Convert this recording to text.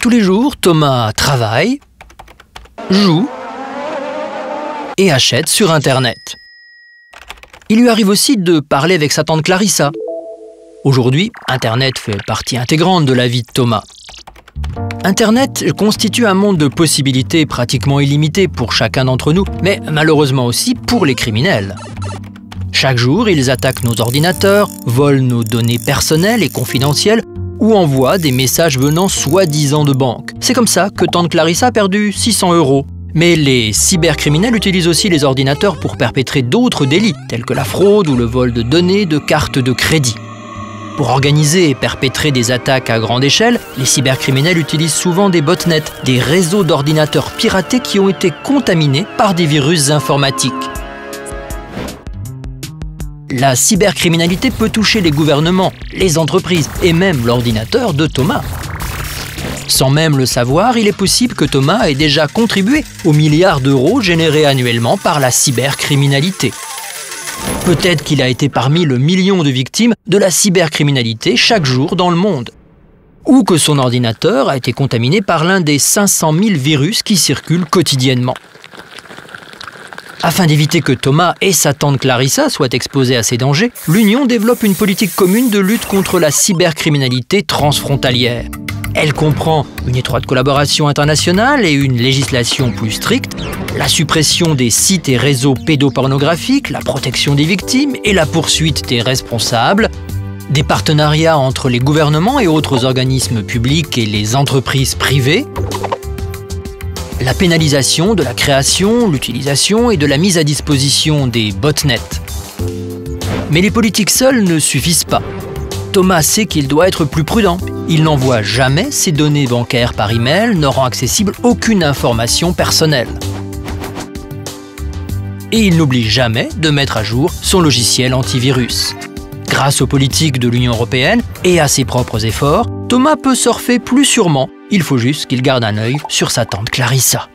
Tous les jours, Thomas travaille, joue et achète sur Internet. Il lui arrive aussi de parler avec sa tante Clarissa. Aujourd'hui, Internet fait partie intégrante de la vie de Thomas. Internet constitue un monde de possibilités pratiquement illimité pour chacun d'entre nous, mais malheureusement aussi pour les criminels. Chaque jour, ils attaquent nos ordinateurs, volent nos données personnelles et confidentielles ou envoient des messages venant soi-disant de banques. C'est comme ça que tante Clarissa a perdu 600 €. Mais les cybercriminels utilisent aussi les ordinateurs pour perpétrer d'autres délits, tels que la fraude ou le vol de données de cartes de crédit. Pour organiser et perpétrer des attaques à grande échelle, les cybercriminels utilisent souvent des botnets, des réseaux d'ordinateurs piratés qui ont été contaminés par des virus informatiques. La cybercriminalité peut toucher les gouvernements, les entreprises et même l'ordinateur de Thomas. Sans même le savoir, il est possible que Thomas ait déjà contribué aux milliards d'euros générés annuellement par la cybercriminalité. Peut-être qu'il a été parmi le million de victimes de la cybercriminalité chaque jour dans le monde. Ou que son ordinateur a été contaminé par l'un des 500 000 virus qui circulent quotidiennement. Afin d'éviter que Thomas et sa tante Clarissa soient exposés à ces dangers, l'Union développe une politique commune de lutte contre la cybercriminalité transfrontalière. Elle comprend une étroite collaboration internationale et une législation plus stricte, la suppression des sites et réseaux pédopornographiques, la protection des victimes et la poursuite des responsables, des partenariats entre les gouvernements et autres organismes publics et les entreprises privées, la pénalisation de la création, l'utilisation et de la mise à disposition des botnets. Mais les politiques seules ne suffisent pas. Thomas sait qu'il doit être plus prudent. Il n'envoie jamais ses données bancaires par email, ne rend accessible aucune information personnelle. Et il n'oublie jamais de mettre à jour son logiciel antivirus. Grâce aux politiques de l'Union européenne et à ses propres efforts, Thomas peut surfer plus sûrement. Il faut juste qu'il garde un œil sur sa tante Clarissa.